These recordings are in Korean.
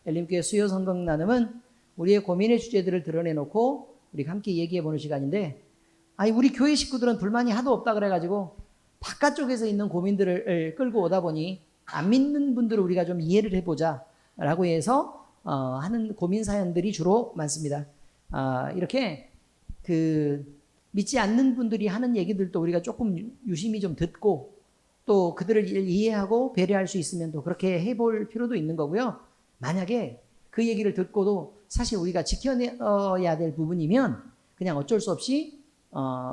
엘림교회 수요 성경 나눔은 우리의 고민의 주제들을 드러내놓고 우리가 함께 얘기해보는 시간인데, 아니 우리 교회 식구들은 불만이 하도 없다 그래가지고 바깥쪽에서 있는 고민들을 끌고 오다 보니 안 믿는 분들을 우리가 좀 이해를 해보자 라고 해서 하는 고민 사연들이 주로 많습니다. 이렇게 믿지 않는 분들이 하는 얘기들도 우리가 조금 유심히 좀 듣고 또 그들을 이해하고 배려할 수 있으면 또 그렇게 해볼 필요도 있는 거고요. 만약에 그 얘기를 듣고도 사실 우리가 지켜내야 될 부분이면 그냥 어쩔 수 없이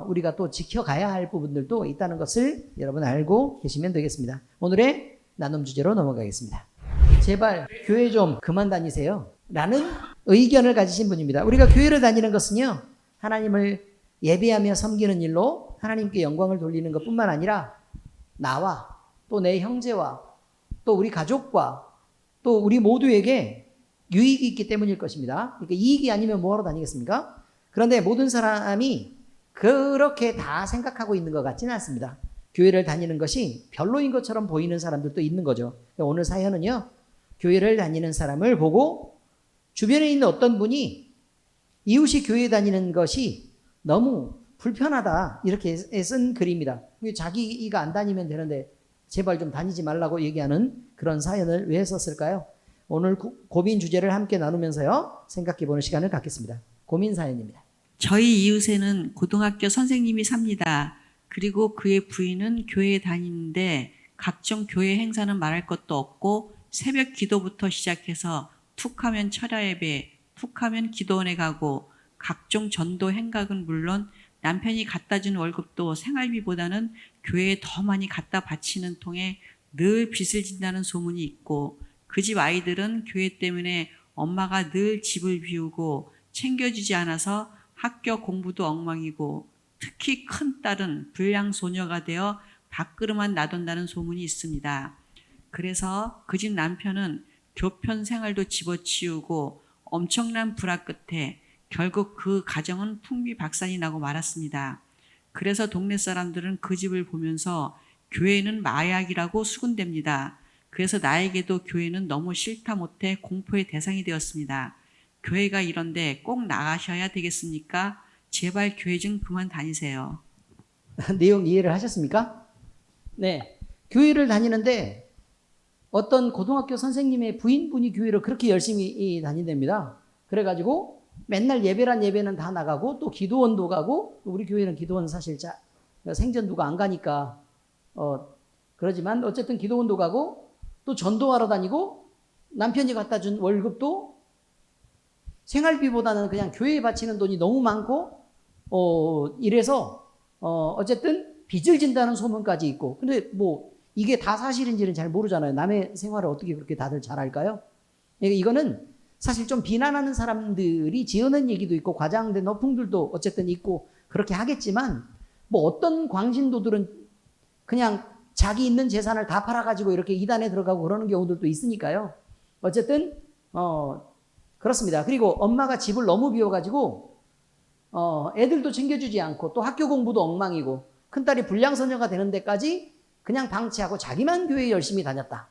우리가 또 지켜가야 할 부분들도 있다는 것을 여러분 알고 계시면 되겠습니다. 오늘의 나눔 주제로 넘어가겠습니다. 제발 교회 좀 그만 다니세요 라는 의견을 가지신 분입니다. 우리가 교회를 다니는 것은요, 하나님을 예배하며 섬기는 일로 하나님께 영광을 돌리는 것뿐만 아니라 나와 또 내 형제와 또 우리 가족과 또 우리 모두에게 유익이 있기 때문일 것입니다. 그러니까 이익이 아니면 뭐하러 다니겠습니까? 그런데 모든 사람이 그렇게 다 생각하고 있는 것 같지는 않습니다. 교회를 다니는 것이 별로인 것처럼 보이는 사람들도 있는 거죠. 오늘 사연은요, 교회를 다니는 사람을 보고 주변에 있는 어떤 분이 이웃이 교회 다니는 것이 너무 불편하다 이렇게 쓴 글입니다. 자기가 안 다니면 되는데 제발 좀 다니지 말라고 얘기하는 그런 사연을 왜 썼을까요? 오늘 고민 주제를 함께 나누면서요, 생각해 보는 시간을 갖겠습니다. 고민 사연입니다. 저희 이웃에는 고등학교 선생님이 삽니다. 그리고 그의 부인은 교회에 다니는데 각종 교회 행사는 말할 것도 없고 새벽 기도부터 시작해서 툭하면 철야 예배, 툭하면 기도원에 가고 각종 전도 행각은 물론 남편이 갖다 준 월급도 생활비보다는 교회에 더 많이 갖다 바치는 통에 늘 빚을 진다는 소문이 있고, 그 집 아이들은 교회 때문에 엄마가 늘 집을 비우고 챙겨주지 않아서 학교 공부도 엉망이고, 특히 큰 딸은 불량소녀가 되어 밥그릇만 놔둔다는 소문이 있습니다. 그래서 그 집 남편은 교편 생활도 집어치우고 엄청난 불화 끝에 결국 그 가정은 풍비박산이 나고 말았습니다. 그래서 동네 사람들은 그 집을 보면서 교회는 마약이라고 수군댑니다. 그래서 나에게도 교회는 너무 싫다 못해 공포의 대상이 되었습니다. 교회가 이런데 꼭 나가셔야 되겠습니까? 제발 교회 좀 그만 다니세요. 내용 이해를 하셨습니까? 네. 교회를 다니는데 어떤 고등학교 선생님의 부인분이 교회를 그렇게 열심히 다닌답니다. 그래가지고 맨날 예배란 예배는 다 나가고 또 기도원도 가고, 우리 교회는 기도원 사실 생전 누가 안 가니까 그러지만 어쨌든 기도원도 가고 또 전도하러 다니고 남편이 갖다 준 월급도 생활비보다는 그냥 교회에 바치는 돈이 너무 많고 이래서 어쨌든 빚을 진다는 소문까지 있고, 근데 뭐 이게 다 사실인지는 잘 모르잖아요. 남의 생활을 어떻게 그렇게 다들 잘 알까요? 이거는 사실 좀 비난하는 사람들이 지어낸 얘기도 있고 과장된 어풍들도 어쨌든 있고 그렇게 하겠지만, 뭐 어떤 광신도들은 그냥 자기 있는 재산을 다 팔아가지고 이렇게 이단에 들어가고 그러는 경우들도 있으니까요. 어쨌든 그렇습니다. 그리고 엄마가 집을 너무 비워가지고 애들도 챙겨주지 않고 또 학교 공부도 엉망이고 큰딸이 불량소녀가 되는 데까지 그냥 방치하고 자기만 교회에 열심히 다녔다.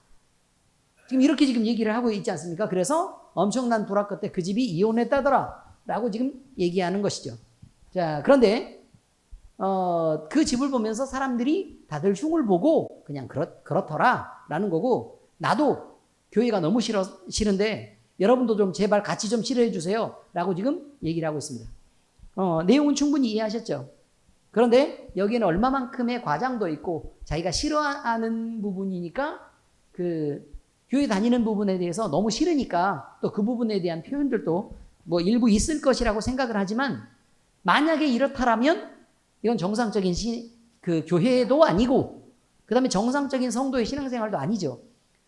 지금 얘기를 하고 있지 않습니까? 그래서 엄청난 불화 끝에 그 집이 이혼했다더라 라고 지금 얘기하는 것이죠. 자, 그런데 그 집을 보면서 사람들이 다들 흉을 보고 그냥 그렇더라 라는 거고, 나도 교회가 너무 싫은데 여러분도 좀 제발 같이 좀 싫어해 주세요 라고 지금 얘기를 하고 있습니다. 내용은 충분히 이해하셨죠? 그런데 여기에는 얼마만큼의 과장도 있고 자기가 싫어하는 부분이니까 교회 다니는 부분에 대해서 너무 싫으니까 또 그 부분에 대한 표현들도 뭐 일부 있을 것이라고 생각을 하지만, 만약에 이렇다라면 이건 정상적인 교회도 아니고 그 다음에 정상적인 성도의 신앙생활도 아니죠.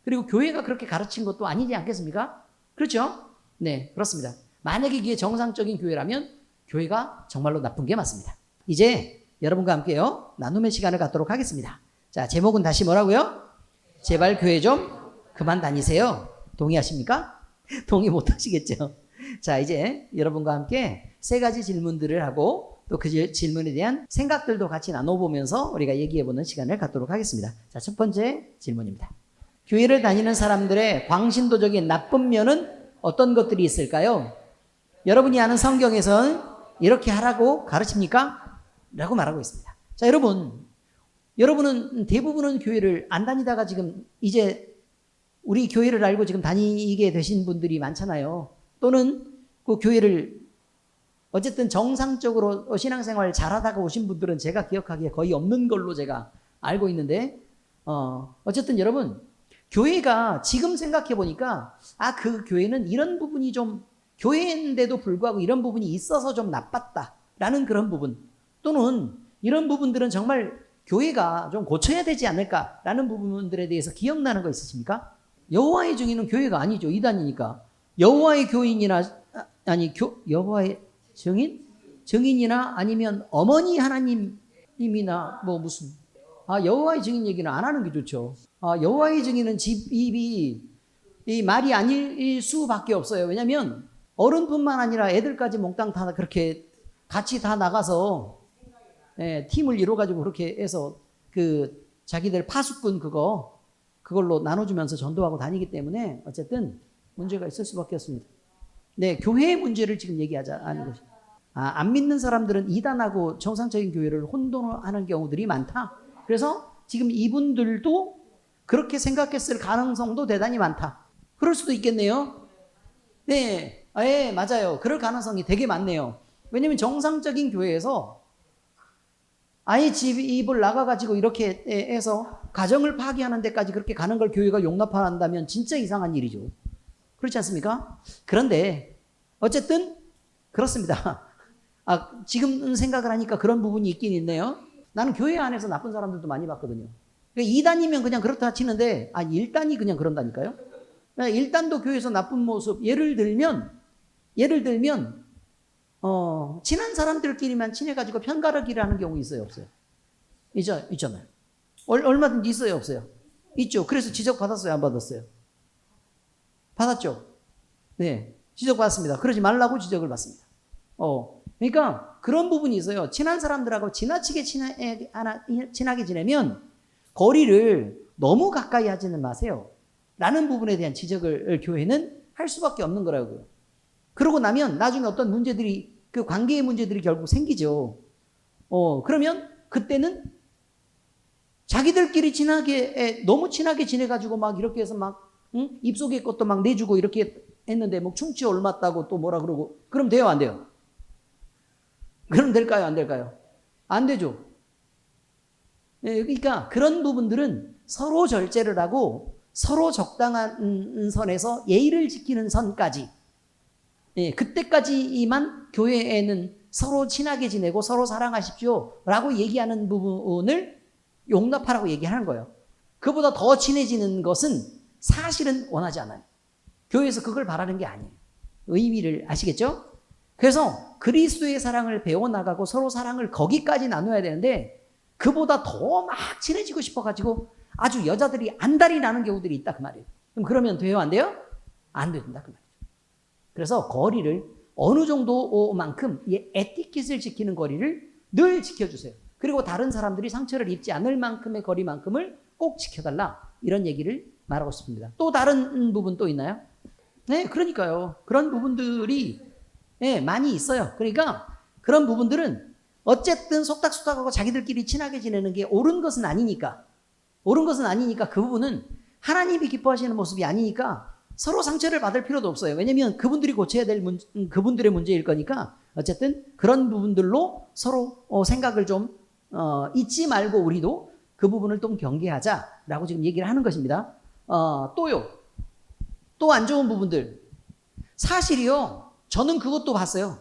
그리고 교회가 그렇게 가르친 것도 아니지 않겠습니까? 그렇죠? 네, 그렇습니다. 만약에 이게 정상적인 교회라면 교회가 정말로 나쁜 게 맞습니다. 이제 여러분과 함께요, 나눔의 시간을 갖도록 하겠습니다. 자, 제목은 다시 뭐라고요? 제발 교회 좀 그만 다니세요. 동의하십니까? 동의 못 하시겠죠? 자, 이제 여러분과 함께 세 가지 질문들을 하고 또 그 질문에 대한 생각들도 같이 나눠보면서 우리가 얘기해보는 시간을 갖도록 하겠습니다. 자, 첫 번째 질문입니다. 교회를 다니는 사람들의 광신도적인 나쁜 면은 어떤 것들이 있을까요? 여러분이 아는 성경에서는 이렇게 하라고 가르칩니까? 라고 말하고 있습니다. 자, 여러분은 대부분은 교회를 안 다니다가 지금 이제 우리 교회를 알고 지금 다니게 되신 분들이 많잖아요. 또는 그 교회를 어쨌든 정상적으로 신앙생활 잘하다가 오신 분들은 제가 기억하기에 거의 없는 걸로 제가 알고 있는데, 어쨌든 여러분, 교회가 지금 생각해 보니까, 그 교회는 이런 부분이 좀, 교회인데도 불구하고 이런 부분이 있어서 좀 나빴다라는 그런 부분, 또는 이런 부분들은 정말 교회가 좀 고쳐야 되지 않을까라는 부분들에 대해서 기억나는 거 있으십니까? 여호와의 증인은 교회가 아니죠. 이단이니까. 여호와의 교인이나, 여호와의 증인이나 아니면 어머니 하나님이나 뭐 무슨, 여호와의 증인 얘기는 안 하는 게 좋죠. 여호와의 증인은 입이 이 말이 아닐 수밖에 없어요. 왜냐하면 어른뿐만 아니라 애들까지 몽땅 다 그렇게 같이 다 나가서 팀을 이뤄가지고 그렇게 해서 그 자기들 파수꾼 그걸로 나눠주면서 전도하고 다니기 때문에 어쨌든 문제가 있을 수밖에 없습니다. 네, 교회의 문제를 지금 얘기하자는 것이. 안 믿는 사람들은 이단하고 정상적인 교회를 혼돈하는 경우들이 많다. 그래서 지금 이분들도 그렇게 생각했을 가능성도 대단히 많다. 그럴 수도 있겠네요. 네, 맞아요. 그럴 가능성이 되게 많네요. 왜냐하면 정상적인 교회에서 아예 집을 나가가지고 이렇게 해서 가정을 파괴하는 데까지 그렇게 가는 걸 교회가 용납한다면 진짜 이상한 일이죠. 그렇지 않습니까? 그런데 어쨌든 그렇습니다. 지금 생각을 하니까 그런 부분이 있긴 있네요. 나는 교회 안에서 나쁜 사람들도 많이 봤거든요. 2단이면 그냥 그렇다 치는데 1단이 그냥 그런다니까요. 1단도 교회에서 나쁜 모습, 예를 들면 친한 사람들끼리만 친해가지고 편가르기를 하는 경우 있어요, 없어요? 있잖아요. 얼마든지 있어요, 없어요? 있죠. 그래서 지적받았어요, 안 받았어요? 받았죠. 네, 지적받았습니다. 그러지 말라고 지적을 받습니다. 그러니까 그런 부분이 있어요. 친한 사람들하고 지나치게 친하게 지내면 거리를 너무 가까이 하지는 마세요. 라는 부분에 대한 지적을 교회는 할 수밖에 없는 거라고요. 그러고 나면 나중에 어떤 문제들이, 그 관계의 문제들이 결국 생기죠. 그러면 그때는 자기들끼리 너무 친하게 지내가지고 막 이렇게 해서 입속에 것도 막 내주고 이렇게 했는데 뭐 충치 옮았다고 또 뭐라 그러고, 그럼 돼요, 안 돼요? 그럼 될까요, 안 될까요? 안 되죠. 그러니까 그런 부분들은 서로 절제를 하고 서로 적당한 선에서 예의를 지키는 선까지, 그때까지만 교회에는 서로 친하게 지내고 서로 사랑하십시오 라고 얘기하는 부분을 용납하라고 얘기하는 거예요. 그보다 더 친해지는 것은 사실은 원하지 않아요. 교회에서 그걸 바라는 게 아니에요. 의미를 아시겠죠? 그래서 그리스도의 사랑을 배워나가고 서로 사랑을 거기까지 나눠야 되는데, 그보다 더 막 친해지고 싶어가지고 아주 여자들이 안달이 나는 경우들이 있다, 그 말이에요. 그러면 돼요, 안 돼요? 안 된다, 그 말이에요. 그래서 거리를 어느 정도만큼 에티켓을 지키는 거리를 늘 지켜주세요. 그리고 다른 사람들이 상처를 입지 않을 만큼의 거리만큼을 꼭 지켜달라, 이런 얘기를 말하고 싶습니다. 또 다른 부분 또 있나요? 네, 그러니까요. 그런 부분들이 많이 있어요. 그러니까 그런 부분들은 어쨌든 속닥속닥하고 자기들끼리 친하게 지내는 게 옳은 것은 아니니까 그 부분은 하나님이 기뻐하시는 모습이 아니니까 서로 상처를 받을 필요도 없어요. 왜냐하면 그분들이 고쳐야 될 그분들의 문제일 거니까 어쨌든 그런 부분들로 서로 생각을 좀 잊지 말고 우리도 그 부분을 좀 경계하자라고 지금 얘기를 하는 것입니다. 또요. 또 안 좋은 부분들. 사실이요. 저는 그것도 봤어요.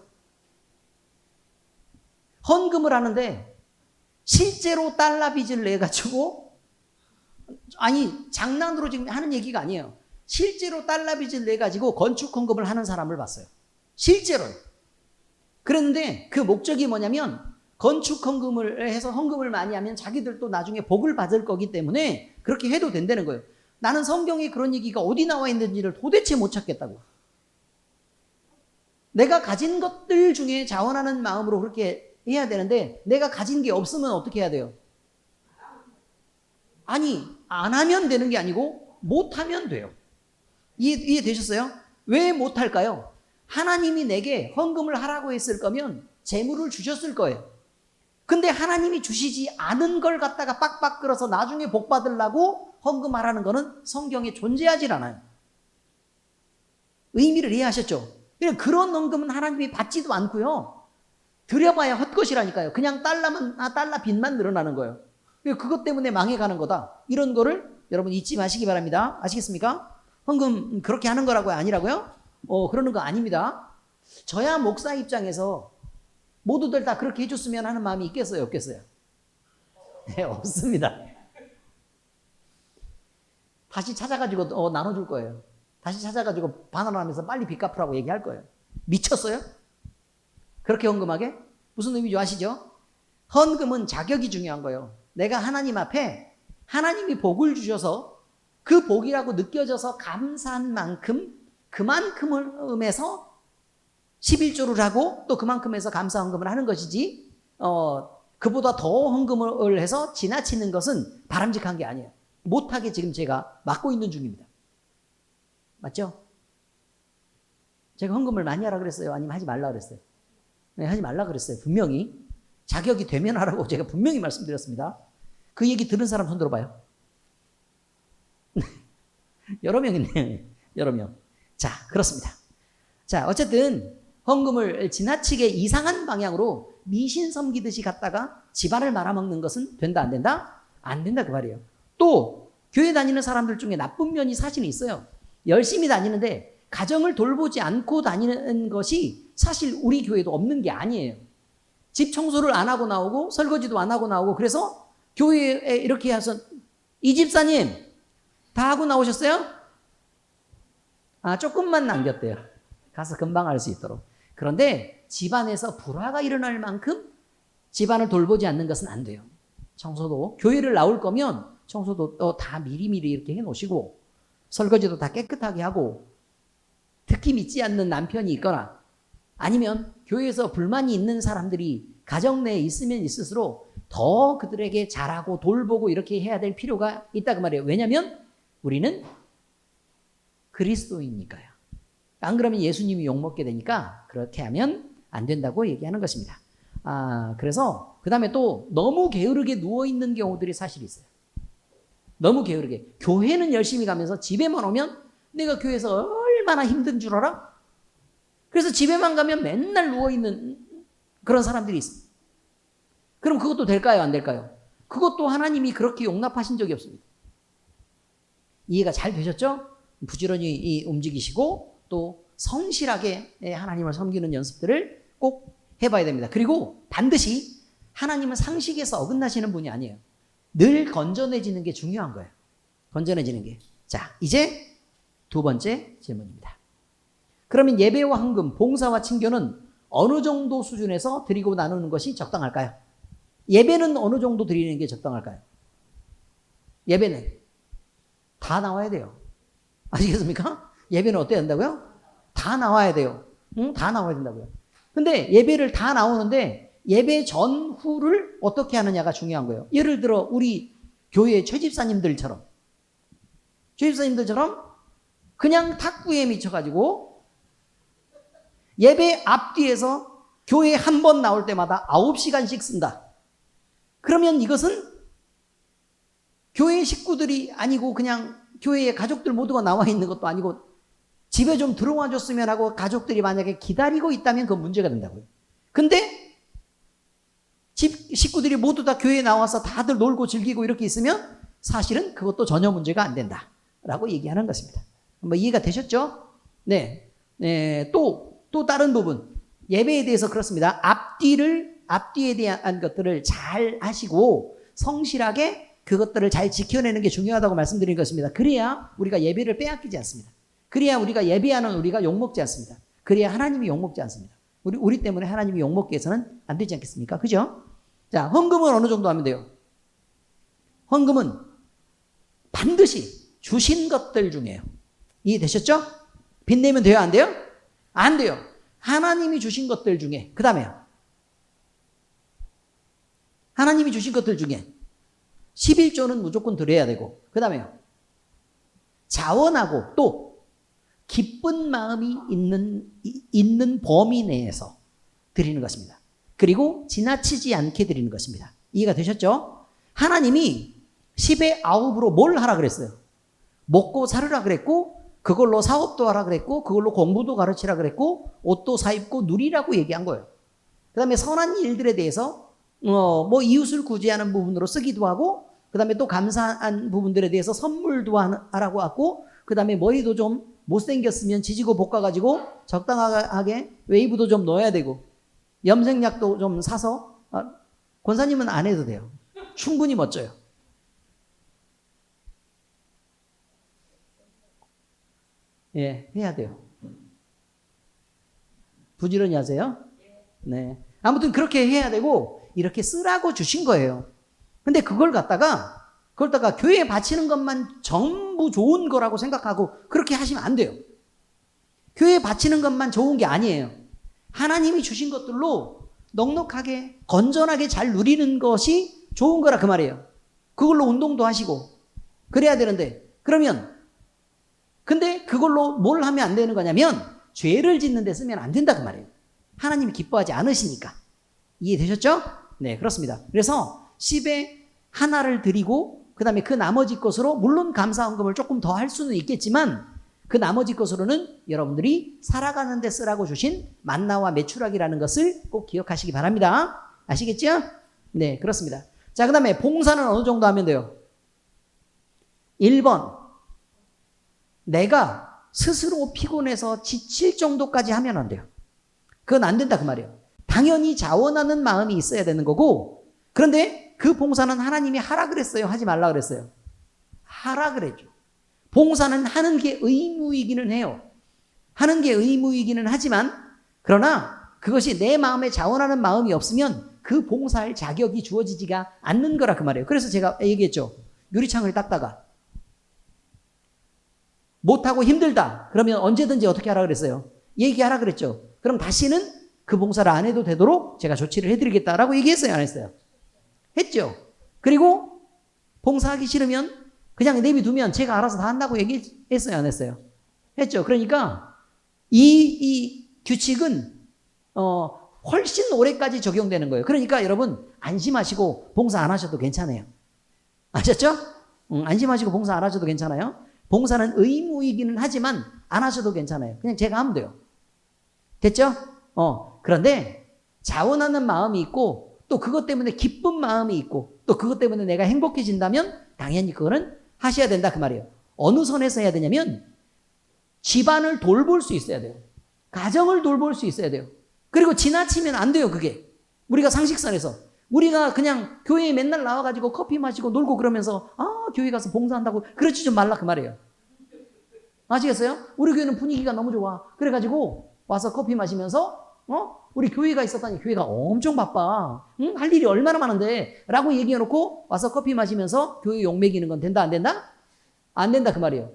헌금을 하는데 실제로 달러 빚을 내가지고, 장난으로 지금 하는 얘기가 아니에요. 실제로 달러 빚을 내가지고 건축 헌금을 하는 사람을 봤어요. 실제로. 그런데 그 목적이 뭐냐면 건축 헌금을 해서 헌금을 많이 하면 자기들도 나중에 복을 받을 거기 때문에 그렇게 해도 된다는 거예요. 나는 성경에 그런 얘기가 어디 나와 있는지를 도대체 못 찾겠다고. 내가 가진 것들 중에 자원하는 마음으로 그렇게 해야 되는데 내가 가진 게 없으면 어떻게 해야 돼요? 안 하면 되는 게 아니고 못 하면 돼요. 이해되셨어요? 왜 못할까요? 하나님이 내게 헌금을 하라고 했을 거면 재물을 주셨을 거예요. 근데 하나님이 주시지 않은 걸 갖다가 빡빡 끌어서 나중에 복 받으려고 헌금하라는 거는 성경에 존재하질 않아요. 의미를 이해하셨죠? 그런 헌금은 하나님이 받지도 않고요. 드려봐야 헛것이라니까요. 그냥 달러 빚만 늘어나는 거예요. 그것 때문에 망해가는 거다. 이런 거를 여러분 잊지 마시기 바랍니다. 아시겠습니까? 헌금 그렇게 하는 거라고요? 아니라고요? 그러는 거 아닙니다. 저야 목사 입장에서 모두들 다 그렇게 해줬으면 하는 마음이 있겠어요? 없겠어요? 네, 없습니다. 다시 찾아가지고 나눠줄 거예요. 다시 찾아가지고 반환하면서 빨리 빚 갚으라고 얘기할 거예요. 미쳤어요? 그렇게 헌금하게? 무슨 의미인지 아시죠? 헌금은 자격이 중요한 거예요. 내가 하나님 앞에 하나님이 복을 주셔서 그 복이라고 느껴져서 감사한 만큼 그만큼에서 11조를 하고 또 그만큼에서 감사 헌금을 하는 것이지 그보다 더 헌금을 해서 지나치는 것은 바람직한 게 아니에요. 못하게 지금 제가 막고 있는 중입니다. 맞죠? 제가 헌금을 많이 하라 그랬어요? 아니면 하지 말라 그랬어요? 네, 하지 말라 그랬어요. 분명히. 자격이 되면 하라고 제가 분명히 말씀드렸습니다. 그 얘기 들은 사람 손 들어봐요. 여러 명 있네요. 여러 명. 자, 그렇습니다. 자, 어쨌든 헌금을 지나치게 이상한 방향으로 미신 섬기듯이 갖다가 집안을 말아먹는 것은 된다, 안 된다? 안 된다, 그 말이에요. 또 교회 다니는 사람들 중에 나쁜 면이 사실은 있어요. 열심히 다니는데 가정을 돌보지 않고 다니는 것이 사실 우리 교회도 없는 게 아니에요. 집 청소를 안 하고 나오고 설거지도 안 하고 나오고 그래서 교회에 이렇게 해서 이 집사님 다 하고 나오셨어요? 조금만 남겼대요. 가서 금방 할 수 있도록. 그런데 집안에서 불화가 일어날 만큼 집안을 돌보지 않는 것은 안 돼요. 청소도 교회를 나올 거면 청소도 다 미리미리 이렇게 해놓으시고 설거지도 다 깨끗하게 하고 특히 믿지 않는 남편이 있거나 아니면 교회에서 불만이 있는 사람들이 가정 내에 있으면 있을수록 더 그들에게 잘하고 돌보고 이렇게 해야 될 필요가 있다 그 말이에요. 왜냐하면 우리는 그리스도이니까요. 안 그러면 예수님이 욕먹게 되니까 그렇게 하면 안 된다고 얘기하는 것입니다. 그래서 그 다음에 또 너무 게으르게 누워있는 경우들이 사실 있어요. 너무 게으르게. 교회는 열심히 가면서 집에만 오면 내가 교회에서 얼마나 힘든 줄 알아? 그래서 집에만 가면 맨날 누워있는 그런 사람들이 있습니다. 그럼 그것도 될까요? 안 될까요? 그것도 하나님이 그렇게 용납하신 적이 없습니다. 이해가 잘 되셨죠? 부지런히 움직이시고 또 성실하게 하나님을 섬기는 연습들을 꼭 해봐야 됩니다. 그리고 반드시 하나님은 상식에서 어긋나시는 분이 아니에요. 늘 건전해지는 게 중요한 거예요. 건전해지는 게. 자, 이제 두 번째 질문입니다. 그러면 예배와 헌금, 봉사와 친교는 어느 정도 수준에서 드리고 나누는 것이 적당할까요? 예배는 어느 정도 드리는 게 적당할까요? 예배는 다 나와야 돼요. 아시겠습니까? 예배는 어때야 된다고요? 다 나와야 돼요. 다 나와야 된다고요. 근데 예배를 다 나오는데 예배 전후를 어떻게 하느냐가 중요한 거예요. 예를 들어 우리 교회 최집사님들처럼 그냥 탁구에 미쳐가지고 예배 앞뒤에서 교회 한 번 나올 때마다 9시간씩 쓴다. 그러면 이것은 교회 식구들이 아니고 그냥 교회의 가족들 모두가 나와 있는 것도 아니고 집에 좀 들어와 줬으면 하고 가족들이 만약에 기다리고 있다면 그건 문제가 된다고요. 근데 집 식구들이 모두 다 교회에 나와서 다들 놀고 즐기고 이렇게 있으면 사실은 그것도 전혀 문제가 안 된다라고 얘기하는 것입니다. 뭐 이해가 되셨죠? 네. 또 다른 부분. 예배에 대해서 그렇습니다. 앞뒤에 대한 것들을 잘 하시고 성실하게 그것들을 잘 지켜내는 게 중요하다고 말씀드린 것입니다. 그래야 우리가 예배를 빼앗기지 않습니다. 그래야 우리가 예배하는 우리가 욕먹지 않습니다. 그래야 하나님이 욕먹지 않습니다. 우리 때문에 하나님이 욕먹게 해서는 안 되지 않겠습니까? 그죠? 자, 헌금은 어느 정도 하면 돼요? 헌금은 반드시 주신 것들 중에요. 이해되셨죠? 빚내면 돼요? 안 돼요? 안 돼요. 하나님이 주신 것들 중에, 그 다음에요. 하나님이 주신 것들 중에 11조는 무조건 드려야 되고, 그 다음에요. 자원하고 또 기쁜 마음이 있는 범위 내에서 드리는 것입니다. 그리고 지나치지 않게 드리는 것입니다. 이해가 되셨죠? 하나님이 10의 9으로 뭘 하라 그랬어요? 먹고 살으라 그랬고, 그걸로 사업도 하라 그랬고, 그걸로 공부도 가르치라 그랬고, 옷도 사입고 누리라고 얘기한 거예요. 그 다음에 선한 일들에 대해서 뭐 이웃을 구제하는 부분으로 쓰기도 하고, 그 다음에 또 감사한 부분들에 대해서 선물도 하라고 하고, 그 다음에 머리도 좀 못생겼으면 지지고 볶아가지고 적당하게 웨이브도 좀 넣어야 되고, 염색약도 좀 사서, 권사님은 안 해도 돼요. 충분히 멋져요. 예, 해야 돼요. 부지런히 하세요. 네. 아무튼 그렇게 해야 되고, 이렇게 쓰라고 주신 거예요. 근데 그걸 갖다가 교회에 바치는 것만 전부 좋은 거라고 생각하고 그렇게 하시면 안 돼요. 교회에 바치는 것만 좋은 게 아니에요. 하나님이 주신 것들로 넉넉하게, 건전하게 잘 누리는 것이 좋은 거라 그 말이에요. 그걸로 운동도 하시고 그래야 되는데, 근데 그걸로 뭘 하면 안 되는 거냐면 죄를 짓는 데 쓰면 안 된다 그 말이에요. 하나님이 기뻐하지 않으시니까. 이해되셨죠? 네, 그렇습니다. 그래서 10의 하나를 드리고, 그 다음에 그 나머지 것으로, 물론 감사헌금을 조금 더 할 수는 있겠지만, 그 나머지 것으로는 여러분들이 살아가는 데 쓰라고 주신 만나와 메추라기라는 것을 꼭 기억하시기 바랍니다. 아시겠죠? 네, 그렇습니다. 자, 그 다음에 봉사는 어느 정도 하면 돼요? 1번, 내가 스스로 피곤해서 지칠 정도까지 하면 안 돼요. 그건 안 된다 그 말이에요. 당연히 자원하는 마음이 있어야 되는 거고, 그런데 그 봉사는 하나님이 하라 그랬어요? 하지 말라 그랬어요? 하라 그랬죠. 봉사는 하는 게 의무이기는 해요. 하는 게 의무이기는 하지만, 그러나 그것이 내 마음에 자원하는 마음이 없으면 그 봉사할 자격이 주어지지가 않는 거라 그 말이에요. 그래서 제가 얘기했죠. 유리창을 닦다가 못하고 힘들다 그러면 언제든지 어떻게 하라 그랬어요? 얘기하라 그랬죠. 그럼 다시는 그 봉사를 안 해도 되도록 제가 조치를 해드리겠다라고 얘기했어요? 안 했어요? 했죠. 그리고 봉사하기 싫으면 그냥 내비두면 제가 알아서 다 한다고 얘기했어요? 안 했어요? 했죠. 그러니까 이 규칙은 훨씬 오래까지 적용되는 거예요. 그러니까 여러분 안심하시고 봉사 안 하셔도 괜찮아요. 아셨죠? 안심하시고 봉사 안 하셔도 괜찮아요. 봉사는 의무이기는 하지만 안 하셔도 괜찮아요. 그냥 제가 하면 돼요. 됐죠? 그런데 자원하는 마음이 있고, 또 그것 때문에 기쁜 마음이 있고, 또 그것 때문에 내가 행복해진다면 당연히 그거는 하셔야 된다 그 말이에요. 어느 선에서 해야 되냐면 집안을 돌볼 수 있어야 돼요. 가정을 돌볼 수 있어야 돼요. 그리고 지나치면 안 돼요. 그게 우리가 상식선에서, 우리가 그냥 교회에 맨날 나와가지고 커피 마시고 놀고 그러면서 교회 가서 봉사한다고 그러지 좀 말라 그 말이에요. 아시겠어요? 우리 교회는 분위기가 너무 좋아. 그래가지고 와서 커피 마시면서 우리 교회가 있었다니, 교회가 엄청 바빠. 응? 할 일이 얼마나 많은데 라고 얘기해놓고 와서 커피 마시면서 교회 욕먹이는 건 된다 안 된다? 안 된다 그 말이에요.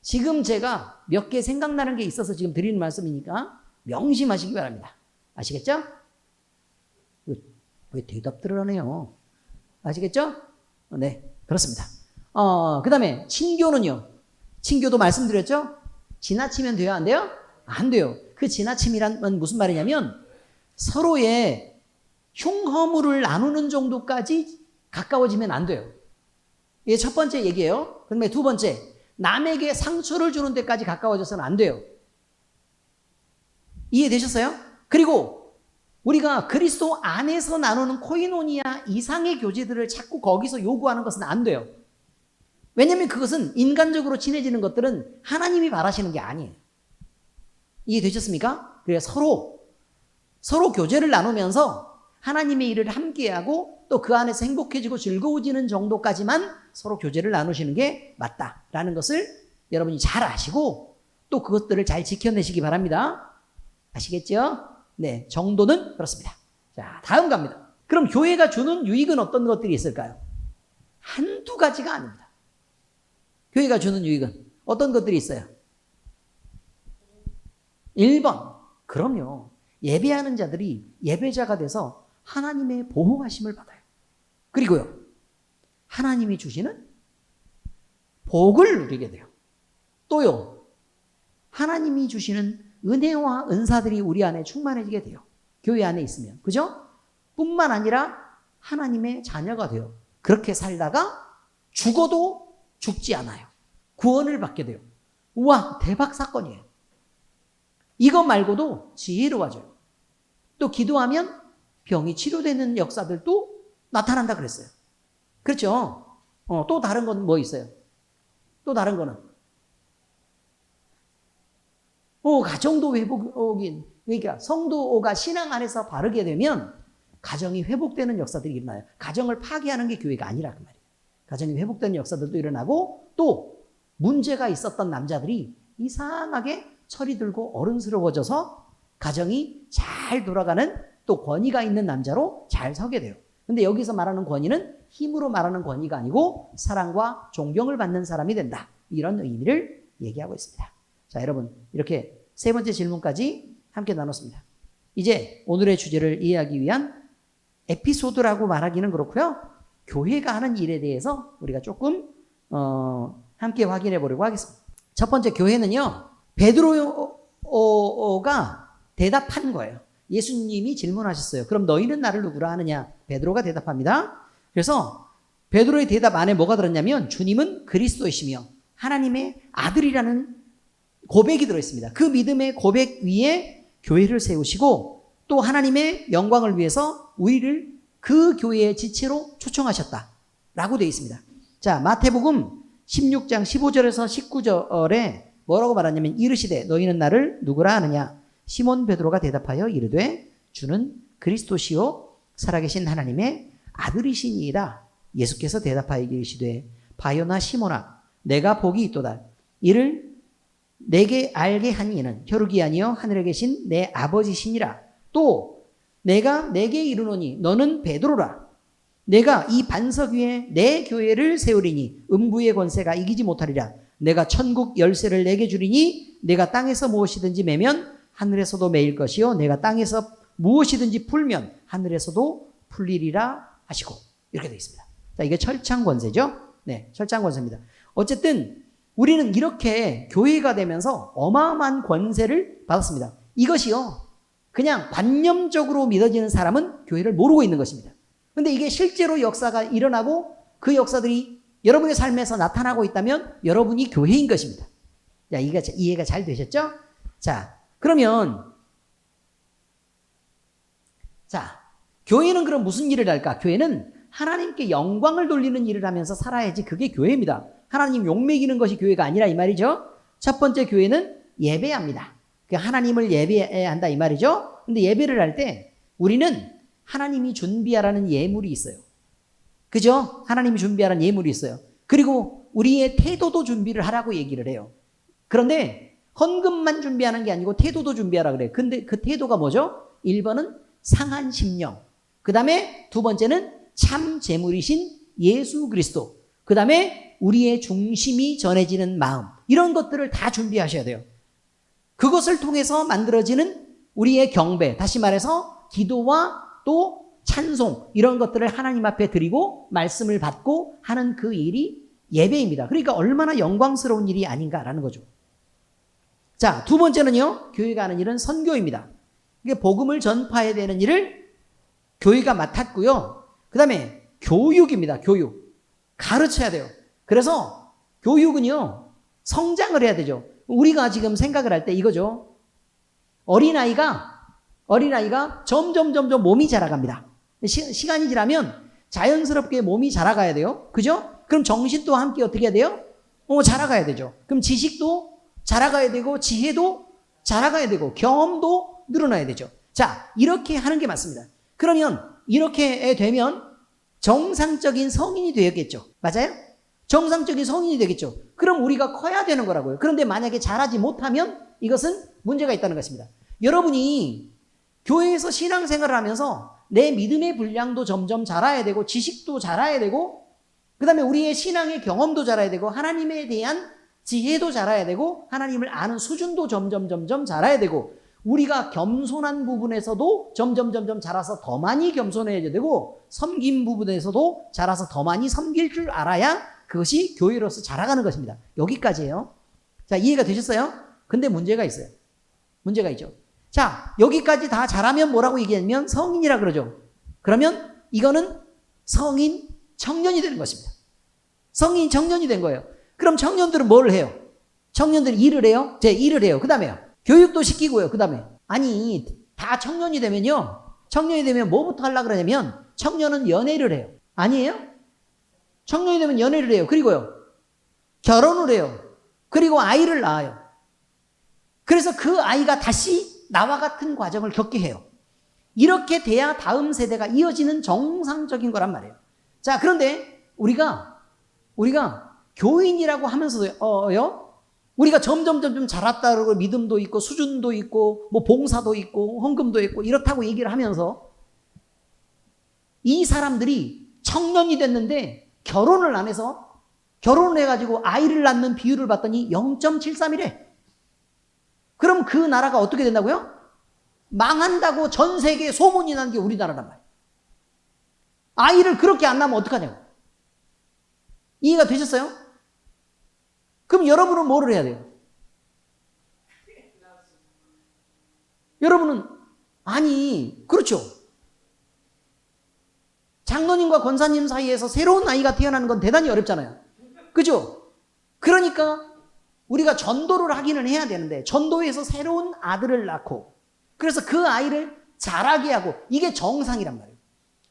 지금 제가 몇 개 생각나는 게 있어서 지금 드리는 말씀이니까 명심하시기 바랍니다. 아시겠죠? 왜 대답들을 하네요? 아시겠죠? 네, 그렇습니다. 그 다음에 친교는요. 친교도 말씀드렸죠? 지나치면 돼요? 안 돼요? 안 돼요. 그 지나침이란 무슨 말이냐면 서로의 흉허물을 나누는 정도까지 가까워지면 안 돼요. 이게 첫 번째 얘기예요. 그다음에 두 번째, 남에게 상처를 주는 데까지 가까워져서는 안 돼요. 이해되셨어요? 그리고 우리가 그리스도 안에서 나누는 코이노니아 이상의 교제들을 자꾸 거기서 요구하는 것은 안 돼요. 왜냐하면 그것은 인간적으로 친해지는 것들은 하나님이 바라시는 게 아니에요. 이해되셨습니까? 그래서 서로 교제를 나누면서 하나님의 일을 함께하고 또 그 안에서 행복해지고 즐거워지는 정도까지만 서로 교제를 나누시는 게 맞다라는 것을 여러분이 잘 아시고 또 그것들을 잘 지켜내시기 바랍니다. 아시겠죠? 네, 정도는 그렇습니다. 자, 다음 갑니다. 그럼 교회가 주는 유익은 어떤 것들이 있을까요? 한두 가지가 아닙니다. 교회가 주는 유익은 어떤 것들이 있어요? 1번, 그럼요. 예배하는 자들이 예배자가 돼서 하나님의 보호하심을 받아요. 그리고요, 하나님이 주시는 복을 누리게 돼요. 또요, 하나님이 주시는 은혜와 은사들이 우리 안에 충만해지게 돼요. 교회 안에 있으면. 그죠? 뿐만 아니라 하나님의 자녀가 돼요. 그렇게 살다가 죽어도 죽지 않아요. 구원을 받게 돼요. 우와, 대박 사건이에요. 이거 말고도 지혜로워져요. 또 기도하면 병이 치료되는 역사들도 나타난다 그랬어요. 그렇죠? 또 다른 건 뭐 있어요? 또 다른 거는? 가정도 회복인, 그러니까 성도가 신앙 안에서 바르게 되면 가정이 회복되는 역사들이 일어나요. 가정을 파괴하는 게 교회가 아니라 그 말이에요. 가정이 회복되는 역사들도 일어나고 또 문제가 있었던 남자들이 이상하게 철이 들고 어른스러워져서 가정이 잘 돌아가는 또 권위가 있는 남자로 잘 서게 돼요. 근데 여기서 말하는 권위는 힘으로 말하는 권위가 아니고 사랑과 존경을 받는 사람이 된다. 이런 의미를 얘기하고 있습니다. 자, 여러분 이렇게 세 번째 질문까지 함께 나눴습니다. 이제 오늘의 주제를 이해하기 위한 에피소드라고 말하기는 그렇고요. 교회가 하는 일에 대해서 우리가 조금 함께 확인해 보려고 하겠습니다. 첫 번째 교회는요. 베드로가 대답한 거예요. 예수님이 질문하셨어요. 그럼 너희는 나를 누구라 하느냐? 베드로가 대답합니다. 그래서 베드로의 대답 안에 뭐가 들었냐면 주님은 그리스도이시며 하나님의 아들이라는 고백이 들어있습니다. 그 믿음의 고백 위에 교회를 세우시고 또 하나님의 영광을 위해서 우리를 그 교회의 지체로 초청하셨다라고 되어 있습니다. 자, 마태복음 16장 15절에서 19절에 뭐라고 말하냐면 이르시되 너희는 나를 누구라 하느냐? 시몬 베드로가 대답하여 이르되 주는 그리스도시요 살아계신 하나님의 아들이시니이다. 예수께서 대답하여 이르시되 바요나 시몬아 내가 복이 있도다. 이를 내게 알게 한 이는 혈육이 아니요 하늘에 계신 내 아버지시니라. 또 내가 내게 이르노니 너는 베드로라. 내가 이 반석 위에 내 교회를 세우리니 음부의 권세가 이기지 못하리라. 내가 천국 열쇠를 내게 주리니 내가 땅에서 무엇이든지 매면 하늘에서도 매일 것이요 내가 땅에서 무엇이든지 풀면 하늘에서도 풀리리라 하시고 이렇게 되어 있습니다. 자, 이게 철창 권세죠. 네, 철창 권세입니다. 어쨌든 우리는 이렇게 교회가 되면서 어마어마한 권세를 받았습니다. 이것이요 그냥 관념적으로 믿어지는 사람은 교회를 모르고 있는 것입니다. 근데 이게 실제로 역사가 일어나고 그 역사들이 여러분의 삶에서 나타나고 있다면 여러분이 교회인 것입니다. 자, 이해가 잘 되셨죠? 자, 그러면 자, 교회는 그럼 무슨 일을 할까? 교회는 하나님께 영광을 돌리는 일을 하면서 살아야지 그게 교회입니다. 하나님 욕먹이는 것이 교회가 아니라 이 말이죠. 첫 번째 교회는 예배합니다. 하나님을 예배해야 한다 이 말이죠. 근데 예배를 할 때 우리는 하나님이 준비하라는 예물이 있어요. 그죠? 하나님이 준비하라는 예물이 있어요. 그리고 우리의 태도도 준비를 하라고 얘기를 해요. 그런데 헌금만 준비하는 게 아니고 태도도 준비하라 그래요. 근데 그 태도가 뭐죠? 1번은 상한 심령. 그 다음에 두 번째는 참 재물이신 예수 그리스도. 그 다음에 우리의 중심이 전해지는 마음. 이런 것들을 다 준비하셔야 돼요. 그것을 통해서 만들어지는 우리의 경배. 다시 말해서 기도와 또 찬송. 이런 것들을 하나님 앞에 드리고 말씀을 받고 하는 그 일이 예배입니다. 그러니까 얼마나 영광스러운 일이 아닌가라는 거죠. 자, 두 번째는요. 교회가 하는 일은 선교입니다. 이게 복음을 전파해야 되는 일을 교회가 맡았고요. 그 다음에 교육입니다. 교육. 가르쳐야 돼요. 그래서 교육은요. 성장을 해야 되죠. 우리가 지금 생각을 할 때 이거죠. 어린아이가 점점 몸이 자라갑니다. 시간이 지나면 자연스럽게 몸이 자라가야 돼요. 그죠? 그럼 정신도 함께 어떻게 해야 돼요? 자라가야 되죠. 그럼 지식도 자라가야 되고 지혜도 자라가야 되고 경험도 늘어나야 되죠. 자, 이렇게 하는 게 맞습니다. 그러면 이렇게 되면 정상적인 성인이 되었겠죠. 맞아요? 정상적인 성인이 되겠죠. 그럼 우리가 커야 되는 거라고요. 그런데 만약에 자라지 못하면 이것은 문제가 있다는 것입니다. 여러분이 교회에서 신앙생활을 하면서 내 믿음의 분량도 점점 자라야 되고 지식도 자라야 되고 그 다음에 우리의 신앙의 경험도 자라야 되고 하나님에 대한 지혜도 자라야 되고 하나님을 아는 수준도 점점 자라야 되고 우리가 겸손한 부분에서도 점점 자라서 더 많이 겸손해야 되고 섬긴 부분에서도 자라서 더 많이 섬길 줄 알아야 그것이 교회로서 자라가는 것입니다. 여기까지예요. 자, 이해가 되셨어요? 근데 문제가 있어요. 문제가 있죠. 자, 여기까지 다 잘하면 뭐라고 얘기하면 성인이라 그러죠. 그러면 이거는 성인 청년이 되는 것입니다. 성인 청년이 된 거예요. 그럼 청년들은 뭘 해요? 청년들이 일을 해요? 일을 해요. 그 다음에요. 교육도 시키고요. 그 다음에. 아니, 다 청년이 되면요. 청년이 되면 뭐부터 하려고 그러냐면 청년은 연애를 해요. 아니에요? 청년이 되면 연애를 해요. 그리고요. 결혼을 해요. 그리고 아이를 낳아요. 그래서 그 아이가 다시 나와 같은 과정을 겪게 해요. 이렇게 돼야 다음 세대가 이어지는 정상적인 거란 말이에요. 자, 그런데 우리가 교인이라고 하면서도요, 우리가 점점 자랐다 그러고 믿음도 있고 수준도 있고 뭐 봉사도 있고 헌금도 있고 이렇다고 얘기를 하면서 이 사람들이 청년이 됐는데 결혼을 안 해서 결혼을 해가지고 아이를 낳는 비율을 봤더니 0.73이래. 그럼 그 나라가 어떻게 된다고요? 망한다고 전 세계에 소문이 난 게 우리나라란 말이에요. 아이를 그렇게 안 낳으면 어떡하냐고. 이해가 되셨어요? 그럼 여러분은 뭐를 해야 돼요? 여러분은 아니 그렇죠. 장로님과 권사님 사이에서 새로운 아이가 태어나는 건 대단히 어렵잖아요. 그죠? 그러니까 우리가 전도를 하기는 해야 되는데 전도에서 새로운 아들을 낳고 그래서 그 아이를 자라게 하고 이게 정상이란 말이에요.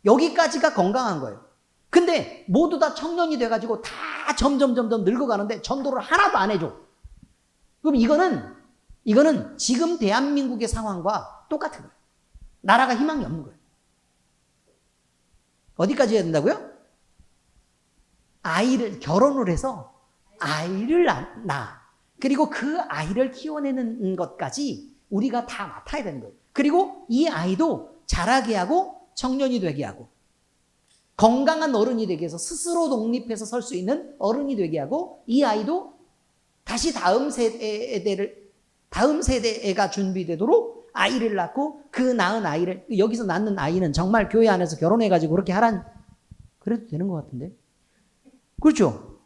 여기까지가 건강한 거예요. 근데 모두 다 청년이 돼가지고 다 점점 늙어가는데 전도를 하나도 안 해줘. 그럼 이거는 지금 대한민국의 상황과 똑같은 거예요. 나라가 희망이 없는 거예요. 어디까지 해야 된다고요? 결혼을 해서 아이를 낳아. 그리고 그 아이를 키워내는 것까지 우리가 다 맡아야 되는 거예요. 그리고 이 아이도 자라게 하고 청년이 되게 하고 건강한 어른이 되게 해서 스스로 독립해서 설 수 있는 어른이 되게 하고 이 아이도 다시 다음 세대가 준비되도록 아이를 낳고 그 낳은 아이를 여기서 낳는 아이는 정말 교회 안에서 결혼해가지고 그렇게 하란 그래도 되는 것 같은데 그렇죠?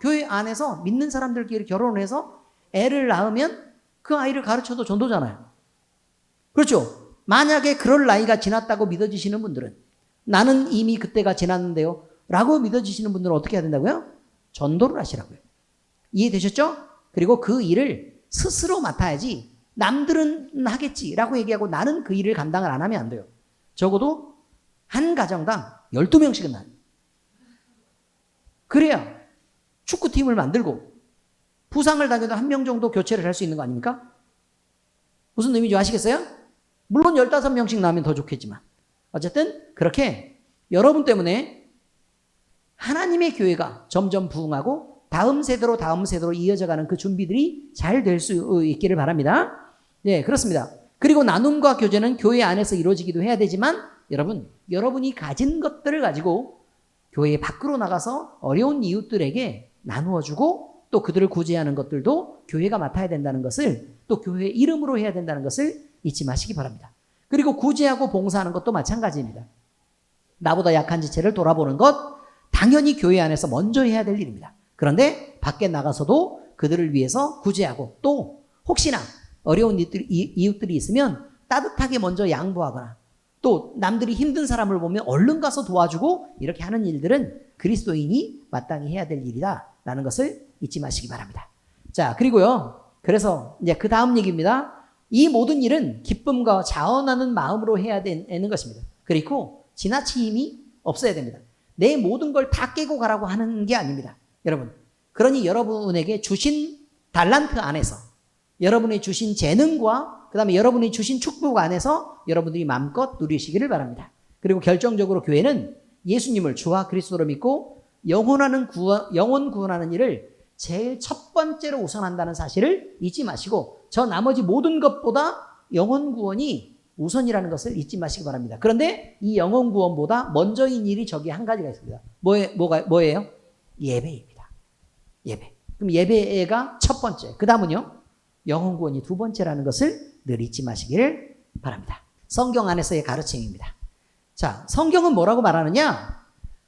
교회 안에서 믿는 사람들끼리 결혼을 해서 애를 낳으면 그 아이를 가르쳐도 전도잖아요. 그렇죠? 만약에 그럴 나이가 지났다고 믿어지시는 분들은 나는 이미 그때가 지났는데요 라고 믿어지시는 분들은 어떻게 해야 된다고요? 전도를 하시라고요. 이해되셨죠? 그리고 그 일을 스스로 맡아야지 남들은 하겠지라고 얘기하고 나는 그 일을 감당을 안 하면 안 돼요. 적어도 한 가정당 12명씩은 나요. 그래야 축구팀을 만들고 부상을 당해도 한 명 정도 교체를 할 수 있는 거 아닙니까? 무슨 의미인지 아시겠어요? 물론 15명씩 나오면 더 좋겠지만 어쨌든 그렇게 여러분 때문에 하나님의 교회가 점점 부흥하고 다음 세대로 이어져가는 그 준비들이 잘 될 수 있기를 바랍니다. 네, 그렇습니다. 그리고 나눔과 교제는 교회 안에서 이루어지기도 해야 되지만 여러분이 가진 것들을 가지고 교회 밖으로 나가서 어려운 이웃들에게 나누어주고 또 그들을 구제하는 것들도 교회가 맡아야 된다는 것을 또 교회 이름으로 해야 된다는 것을 잊지 마시기 바랍니다. 그리고 구제하고 봉사하는 것도 마찬가지입니다. 나보다 약한 지체를 돌아보는 것 당연히 교회 안에서 먼저 해야 될 일입니다. 그런데 밖에 나가서도 그들을 위해서 구제하고 또 혹시나 어려운 이웃들이 있으면 따뜻하게 먼저 양보하거나 또 남들이 힘든 사람을 보면 얼른 가서 도와주고 이렇게 하는 일들은 그리스도인이 마땅히 해야 될 일이다라는 것을 잊지 마시기 바랍니다. 자, 그리고요. 그래서 이제 그 다음 얘기입니다. 이 모든 일은 기쁨과 자원하는 마음으로 해야 되는 것입니다. 그리고 지나침이 없어야 됩니다. 내 모든 걸 다 깨고 가라고 하는 게 아닙니다. 여러분. 그러니 여러분에게 주신 달란트 안에서 여러분이 주신 재능과 그 다음에 여러분이 주신 축복 안에서 여러분들이 마음껏 누리시기를 바랍니다. 그리고 결정적으로 교회는 예수님을 주와 그리스도로 믿고 영원 구원하는 일을 제일 첫 번째로 우선한다는 사실을 잊지 마시고 저 나머지 모든 것보다 영원 구원이 우선이라는 것을 잊지 마시기 바랍니다. 그런데 이 영원 구원보다 먼저인 일이 저기 한 가지가 있습니다. 뭐예요? 예배입니다. 예배. 그럼 예배가 첫 번째. 그 다음은요? 영원 구원이 두 번째라는 것을 늘 잊지 마시기를 바랍니다. 성경 안에서의 가르침입니다. 자, 성경은 뭐라고 말하느냐?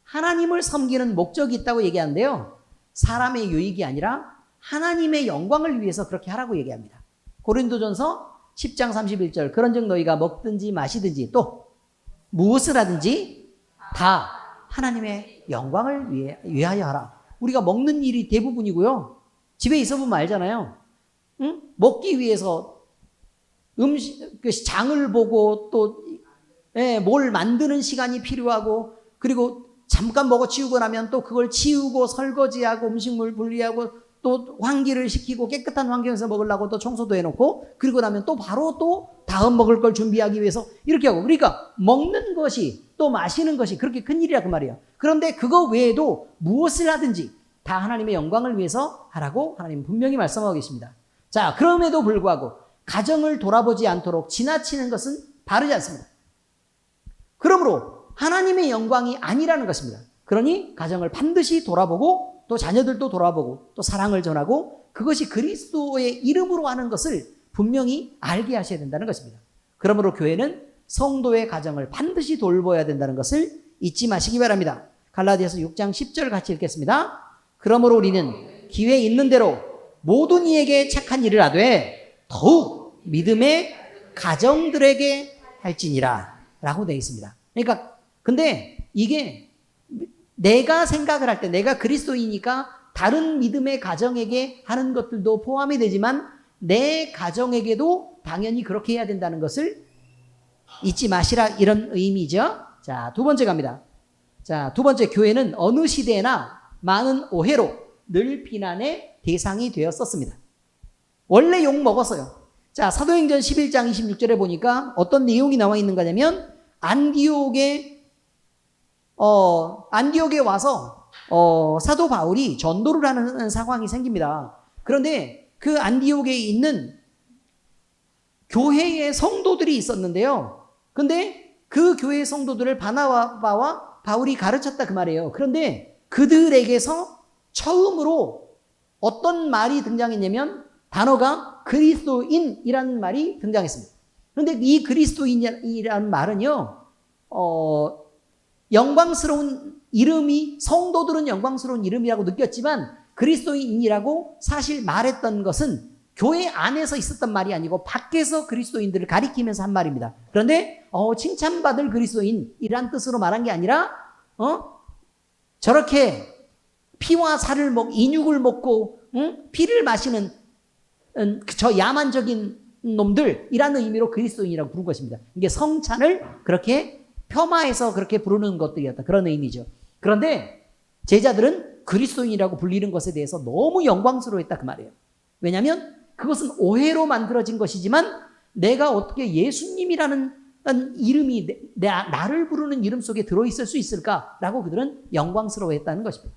하나님을 섬기는 목적이 있다고 얘기하는데요. 사람의 유익이 아니라 하나님의 영광을 위해서 그렇게 하라고 얘기합니다. 고린도전서 10장 31절 그런즉 너희가 먹든지 마시든지 또 무엇을 하든지 다 하나님의 영광을 위하여 하라. 우리가 먹는 일이 대부분이고요. 집에 있어 보면 알잖아요. 응? 먹기 위해서 음식 장을 보고 또 뭘 만드는 시간이 필요하고 그리고 잠깐 먹어 치우고 나면 또 그걸 치우고 설거지하고 음식물 분리하고 또 환기를 시키고 깨끗한 환경에서 먹으려고 또 청소도 해놓고 그리고 나면 또 바로 또 다음 먹을 걸 준비하기 위해서 이렇게 하고 그러니까 먹는 것이 또 마시는 것이 그렇게 큰일이라 그 말이에요. 그런데 그거 외에도 무엇을 하든지 다 하나님의 영광을 위해서 하라고 하나님 분명히 말씀하고 계십니다. 자, 그럼에도 불구하고 가정을 돌아보지 않도록 지나치는 것은 바르지 않습니다. 그러므로 하나님의 영광이 아니라는 것입니다. 그러니 가정을 반드시 돌아보고 또 자녀들도 돌아보고 또 사랑을 전하고 그것이 그리스도의 이름으로 하는 것을 분명히 알게 하셔야 된다는 것입니다. 그러므로 교회는 성도의 가정을 반드시 돌봐야 된다는 것을 잊지 마시기 바랍니다. 갈라디아서 6장 10절 같이 읽겠습니다. 그러므로 우리는 기회 있는 대로 모든 이에게 착한 일을 하되 더욱 믿음의 가정들에게 할지니라 라고 되어 있습니다. 그러니까 근데 이게 내가 생각을 할 때 내가 그리스도이니까 다른 믿음의 가정에게 하는 것들도 포함이 되지만 내 가정에게도 당연히 그렇게 해야 된다는 것을 잊지 마시라 이런 의미죠. 자, 두 번째 갑니다. 자, 두 번째 교회는 어느 시대나 많은 오해로 늘 비난의 대상이 되었었습니다. 원래 욕 먹었어요. 자, 사도행전 11장 26절에 보니까 어떤 내용이 나와 있는 거냐면 안디옥에 와서 사도 바울이 전도를 하는 상황이 생깁니다. 그런데 그 안디옥에 있는 교회의 성도들이 있었는데요. 근데 그 교회 성도들을 바나바와 바울이 가르쳤다 그 말이에요. 그런데 그들에게서 처음으로 어떤 말이 등장했냐면 단어가 그리스도인이라는 말이 등장했습니다. 그런데 이 그리스도인이라는 말은요, 영광스러운 이름이 성도들은 영광스러운 이름이라고 느꼈지만 그리스도인이라고 사실 말했던 것은 교회 안에서 있었던 말이 아니고 밖에서 그리스도인들을 가리키면서 한 말입니다. 그런데 칭찬받을 그리스도인이란 뜻으로 말한 게 아니라 저렇게 피와 살을 인육을 먹고 피를 마시는 저 야만적인 놈들이라는 의미로 그리스도인이라고 부른 것입니다. 이게 성찬을 그렇게 폄하해서 그렇게 부르는 것들이었다. 그런 의미죠. 그런데 제자들은 그리스도인이라고 불리는 것에 대해서 너무 영광스러워했다 그 말이에요. 왜냐하면 그것은 오해로 만들어진 것이지만 내가 어떻게 예수님이라는 이름이 나를 부르는 이름 속에 들어있을 수 있을까라고 그들은 영광스러워했다는 것입니다.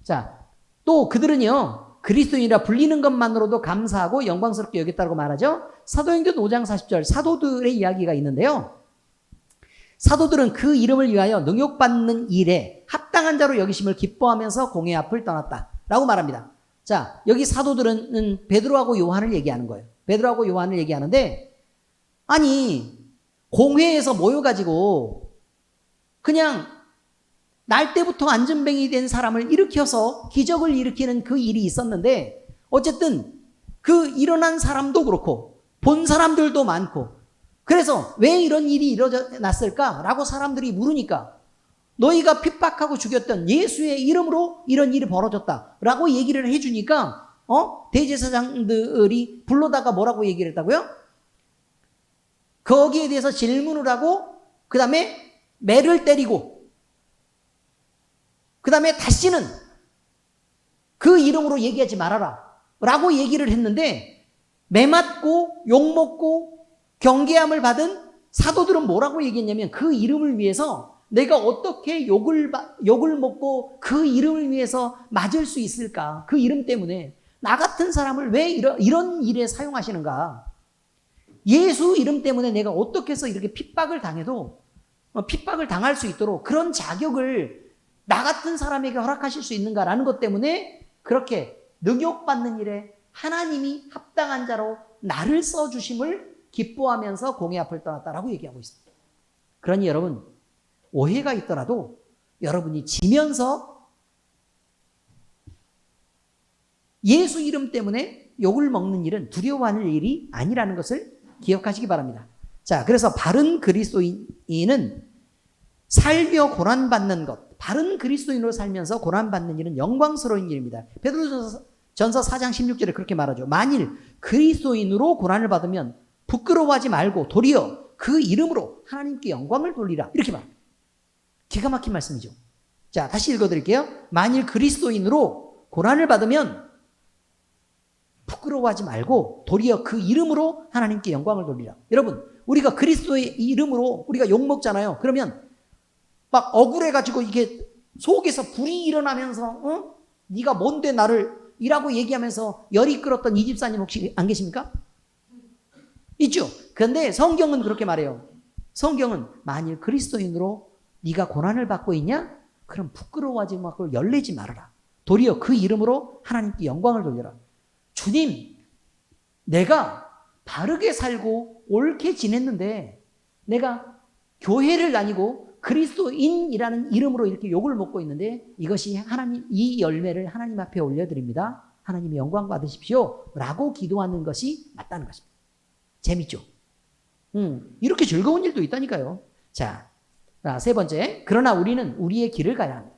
자, 또 그들은요 그리스도인이라 불리는 것만으로도 감사하고 영광스럽게 여겼다고 말하죠. 사도행전 5장 40절 사도들의 이야기가 있는데요. 사도들은 그 이름을 위하여 능욕받는 일에 합당한 자로 여기심을 기뻐하면서 공회 앞을 떠났다라고 말합니다. 자, 여기 사도들은 베드로하고 요한을 얘기하는 거예요. 베드로하고 요한을 얘기하는데 아니 공회에서 모여가지고 그냥 날 때부터 안전뱅이 된 사람을 일으켜서 기적을 일으키는 그 일이 있었는데 어쨌든 그 일어난 사람도 그렇고 본 사람들도 많고 그래서 왜 이런 일이 일어났을까라고 사람들이 물으니까 너희가 핍박하고 죽였던 예수의 이름으로 이런 일이 벌어졌다라고 얘기를 해주니까 대제사장들이 불러다가 뭐라고 얘기를 했다고요? 거기에 대해서 질문을 하고 그 다음에 매를 때리고 그 다음에 다시는 그 이름으로 얘기하지 말아라 라고 얘기를 했는데 매 맞고 욕먹고 경계함을 받은 사도들은 뭐라고 얘기했냐면 그 이름을 위해서 내가 어떻게 욕을 먹고 그 이름을 위해서 맞을 수 있을까? 그 이름 때문에 나 같은 사람을 왜 이런 일에 사용하시는가? 예수 이름 때문에 내가 어떻게 해서 이렇게 핍박을 당해도 핍박을 당할 수 있도록 그런 자격을 나 같은 사람에게 허락하실 수 있는가라는 것 때문에 그렇게 능욕받는 일에 하나님이 합당한 자로 나를 써주심을 기뻐하면서 공회 앞을 떠났다라고 얘기하고 있습니다. 그러니 여러분 오해가 있더라도 여러분이 지면서 예수 이름 때문에 욕을 먹는 일은 두려워하는 일이 아니라는 것을 기억하시기 바랍니다. 자, 그래서 바른 그리스도인은 살며 고난받는 것, 바른 그리스도인으로 살면서 고난받는 일은 영광스러운 일입니다. 베드로전서 4장 16절에 그렇게 말하죠. 만일 그리스도인으로 고난을 받으면 부끄러워하지 말고 도리어 그 이름으로 하나님께 영광을 돌리라. 이렇게 말합니다. 기가 막힌 말씀이죠. 자, 다시 읽어드릴게요. 만일 그리스도인으로 고난을 받으면 부끄러워하지 말고 도리어 그 이름으로 하나님께 영광을 돌리라. 여러분, 우리가 그리스도의 이름으로 우리가 욕먹잖아요. 그러면 막 억울해가지고 이게 속에서 불이 일어나면서 네가 뭔데 나를 이라고 얘기하면서 열이 끓었던 이 집사님 혹시 안 계십니까? 있죠. 그런데 성경은 그렇게 말해요. 성경은 만일 그리스도인으로 네가 고난을 받고 있냐? 그럼 부끄러워하지 말고 열내지 말아라. 도리어 그 이름으로 하나님께 영광을 돌려라. 주님, 내가 바르게 살고 옳게 지냈는데 내가 교회를 다니고 그리스도인이라는 이름으로 이렇게 욕을 먹고 있는데 이것이 하나님, 이 열매를 하나님 앞에 올려드립니다. 하나님의 영광 받으십시오. 라고 기도하는 것이 맞다는 것입니다. 재밌죠? 이렇게 즐거운 일도 있다니까요. 자, 세 번째. 그러나 우리는 우리의 길을 가야 합니다.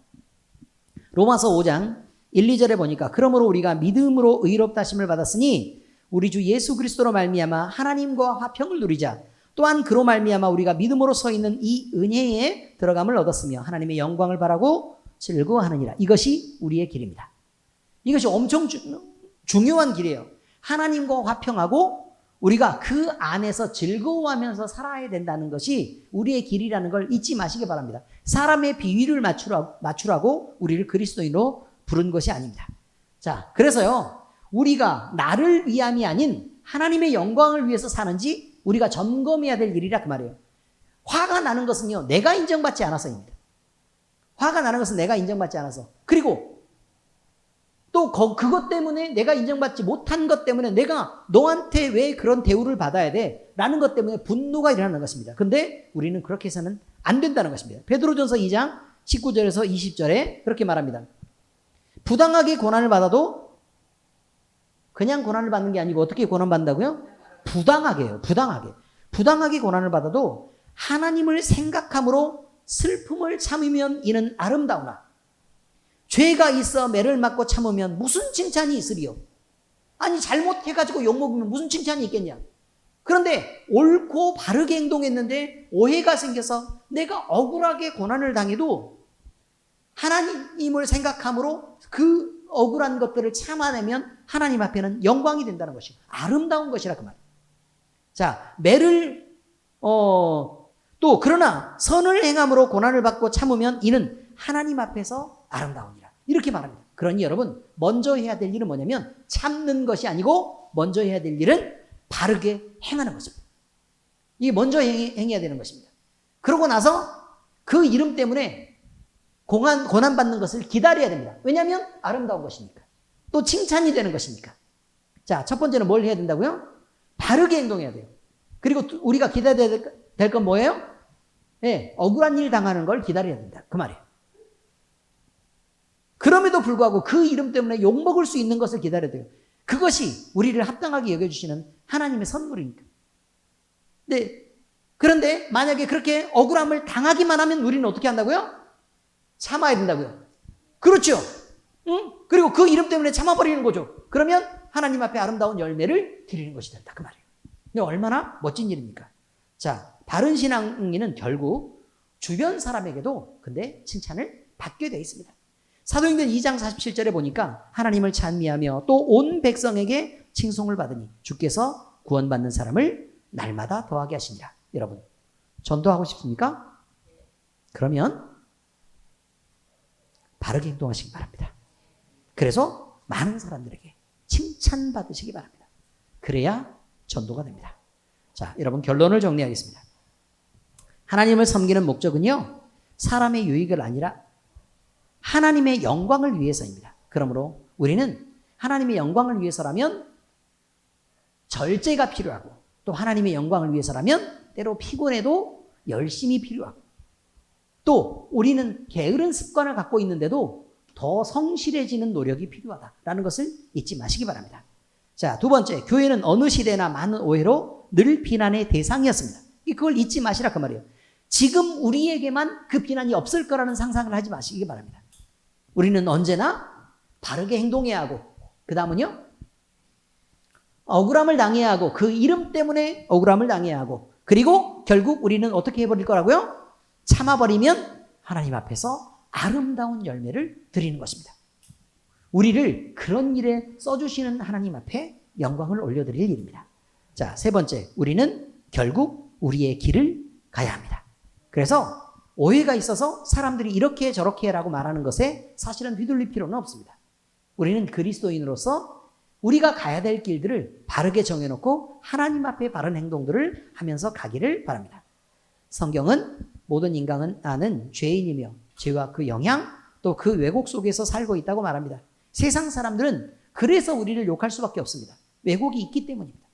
로마서 5장 1, 2절에 보니까 그러므로 우리가 믿음으로 의롭다 하심을 받았으니 우리 주 예수 그리스도로 말미암아 하나님과 화평을 누리자. 또한 그로 말미암아 우리가 믿음으로 서 있는 이 은혜에 들어감을 얻었으며 하나님의 영광을 바라고 즐거워하느니라. 이것이 우리의 길입니다. 이것이 엄청 중요한 길이에요. 하나님과 화평하고 우리가 그 안에서 즐거워하면서 살아야 된다는 것이 우리의 길이라는 걸 잊지 마시기 바랍니다. 사람의 비위를 맞추라고 우리를 그리스도인으로 부른 것이 아닙니다. 자, 그래서요, 우리가 나를 위함이 아닌 하나님의 영광을 위해서 사는지 우리가 점검해야 될 일이라 그 말이에요. 화가 나는 것은요, 내가 인정받지 않아서입니다. 화가 나는 것은 내가 인정받지 않아서. 그리고 또 그것 때문에 내가 인정받지 못한 것 때문에 내가 너한테 왜 그런 대우를 받아야 돼? 라는 것 때문에 분노가 일어나는 것입니다. 근데 우리는 그렇게 해서는 안 된다는 것입니다. 베드로전서 2장 19절에서 20절에 그렇게 말합니다. 부당하게 고난을 받아도 그냥 고난을 받는 게 아니고 어떻게 고난받는다고요? 부당하게요. 부당하게 고난을 받아도 하나님을 생각함으로 슬픔을 참으면 이는 아름다우나 죄가 있어 매를 맞고 참으면 무슨 칭찬이 있으리요? 아니 잘못해가지고 욕먹으면 무슨 칭찬이 있겠냐? 그런데 옳고 바르게 행동했는데 오해가 생겨서 내가 억울하게 고난을 당해도 하나님을 생각함으로 그 억울한 것들을 참아내면 하나님 앞에는 영광이 된다는 것이 아름다운 것이라 그 말이에요. 자, 매를 또 그러나 선을 행함으로 고난을 받고 참으면 이는 하나님 앞에서 아름다우니라. 이렇게 말합니다. 그러니 여러분 먼저 해야 될 일은 뭐냐면 참는 것이 아니고 먼저 해야 될 일은 바르게 행하는 것입니다. 이게 먼저 행해야 되는 것입니다. 그러고 나서 그 이름 때문에 고난받는 것을 기다려야 됩니다. 왜냐하면 아름다운 것이니까. 또 칭찬이 되는 것이니까. 자, 첫 번째는 뭘 해야 된다고요? 바르게 행동해야 돼요. 그리고 우리가 기다려야 될 건 뭐예요? 네, 억울한 일 당하는 걸 기다려야 된다. 그 말이에요. 그럼에도 불구하고 그 이름 때문에 욕먹을 수 있는 것을 기다려야 돼요. 그것이 우리를 합당하게 여겨주시는 하나님의 선물이니까. 네. 그런데 만약에 그렇게 억울함을 당하기만 하면 우리는 어떻게 한다고요? 참아야 된다고요. 그렇죠. 응? 그리고 그 이름 때문에 참아버리는 거죠. 그러면 하나님 앞에 아름다운 열매를 드리는 것이 된다. 그 말이에요. 근데 얼마나 멋진 일입니까? 자, 바른 신앙인은 결국 주변 사람에게도 근데 칭찬을 받게 되어 있습니다. 사도행전 2장 47절에 보니까 하나님을 찬미하며 또 온 백성에게 칭송을 받으니 주께서 구원받는 사람을 날마다 더하게 하시니라. 여러분, 전도하고 싶습니까? 그러면 바르게 행동하시기 바랍니다. 그래서 많은 사람들에게 칭찬받으시기 바랍니다. 그래야 전도가 됩니다. 자, 여러분 결론을 정리하겠습니다. 하나님을 섬기는 목적은요, 사람의 유익을 아니라 하나님의 영광을 위해서입니다. 그러므로 우리는 하나님의 영광을 위해서라면 절제가 필요하고 또 하나님의 영광을 위해서라면 때로 피곤해도 열심히 필요하고 또 우리는 게으른 습관을 갖고 있는데도 더 성실해지는 노력이 필요하다라는 것을 잊지 마시기 바랍니다. 자, 두 번째, 교회는 어느 시대나 많은 오해로 늘 비난의 대상이었습니다. 그걸 잊지 마시라 그 말이에요. 지금 우리에게만 그 비난이 없을 거라는 상상을 하지 마시기 바랍니다. 우리는 언제나 바르게 행동해야 하고, 그 다음은요, 억울함을 당해야 하고, 그 이름 때문에 억울함을 당해야 하고, 그리고 결국 우리는 어떻게 해버릴 거라고요? 참아버리면 하나님 앞에서 아름다운 열매를 드리는 것입니다. 우리를 그런 일에 써주시는 하나님 앞에 영광을 올려드릴 일입니다. 자, 세 번째, 우리는 결국 우리의 길을 가야 합니다. 그래서 오해가 있어서 사람들이 이렇게 저렇게 라고 말하는 것에 사실은 휘둘릴 필요는 없습니다. 우리는 그리스도인으로서 우리가 가야 될 길들을 바르게 정해놓고 하나님 앞에 바른 행동들을 하면서 가기를 바랍니다. 성경은 모든 인간은 아는 죄인이며 죄와 그 영향 또 그 왜곡 속에서 살고 있다고 말합니다. 세상 사람들은 그래서 우리를 욕할 수밖에 없습니다. 왜곡이 있기 때문입니다.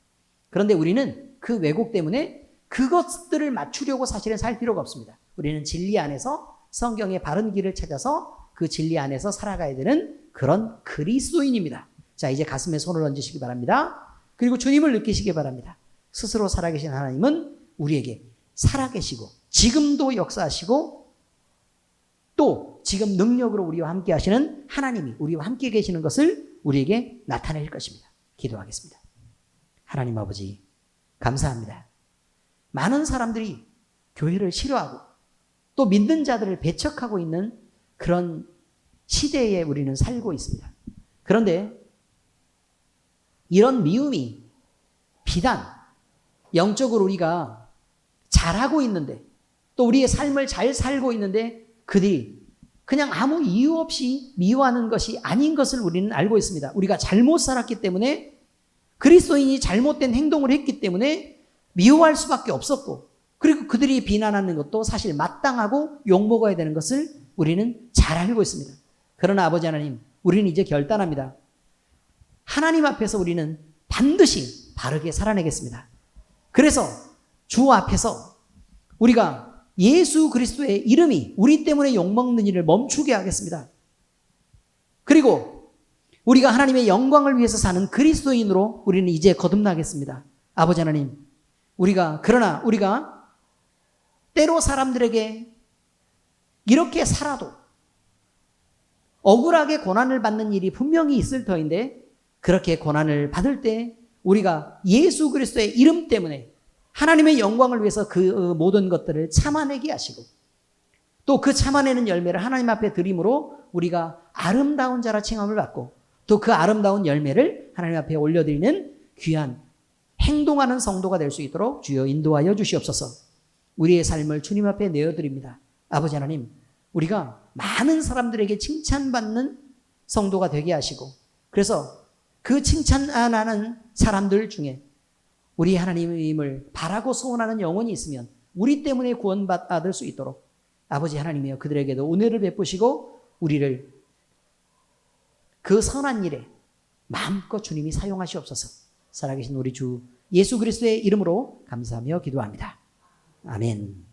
그런데 우리는 그 왜곡 때문에 그것들을 맞추려고 사실은 살 필요가 없습니다. 우리는 진리 안에서 성경의 바른 길을 찾아서 그 진리 안에서 살아가야 되는 그런 그리스도인입니다. 자, 이제 가슴에 손을 얹으시기 바랍니다. 그리고 주님을 느끼시기 바랍니다. 스스로 살아계신 하나님은 우리에게 살아계시고 지금도 역사하시고 또 지금 능력으로 우리와 함께 하시는 하나님이 우리와 함께 계시는 것을 우리에게 나타낼 것입니다. 기도하겠습니다. 하나님 아버지, 감사합니다. 많은 사람들이 교회를 싫어하고 또 믿는 자들을 배척하고 있는 그런 시대에 우리는 살고 있습니다. 그런데 이런 미움이 비단 영적으로 우리가 잘하고 있는데 또 우리의 삶을 잘 살고 있는데 그들이 그냥 아무 이유 없이 미워하는 것이 아닌 것을 우리는 알고 있습니다. 우리가 잘못 살았기 때문에 그리스도인이 잘못된 행동을 했기 때문에 미워할 수밖에 없었고 그리고 그들이 비난하는 것도 사실 마땅하고 욕먹어야 되는 것을 우리는 잘 알고 있습니다. 그러나 아버지 하나님, 우리는 이제 결단합니다. 하나님 앞에서 우리는 반드시 바르게 살아내겠습니다. 그래서 주 앞에서 우리가 예수 그리스도의 이름이 우리 때문에 욕먹는 일을 멈추게 하겠습니다. 그리고 우리가 하나님의 영광을 위해서 사는 그리스도인으로 우리는 이제 거듭나겠습니다. 아버지 하나님, 그러나 우리가 때로 사람들에게 이렇게 살아도 억울하게 고난을 받는 일이 분명히 있을 터인데 그렇게 고난을 받을 때 우리가 예수 그리스도의 이름 때문에 하나님의 영광을 위해서 그 모든 것들을 참아내게 하시고 또 그 참아내는 열매를 하나님 앞에 드림으로 우리가 아름다운 자라 칭함을 받고 또 그 아름다운 열매를 하나님 앞에 올려드리는 귀한 행동하는 성도가 될 수 있도록 주여 인도하여 주시옵소서. 우리의 삶을 주님 앞에 내어드립니다. 아버지 하나님, 우리가 많은 사람들에게 칭찬받는 성도가 되게 하시고 그래서 그 칭찬하는 사람들 중에 우리 하나님을 바라고 소원하는 영혼이 있으면 우리 때문에 구원받을 수 있도록 아버지 하나님이여 그들에게도 은혜를 베푸시고 우리를 그 선한 일에 마음껏 주님이 사용하시옵소서. 살아계신 우리 주 예수 그리스도의 이름으로 감사하며 기도합니다. 아멘.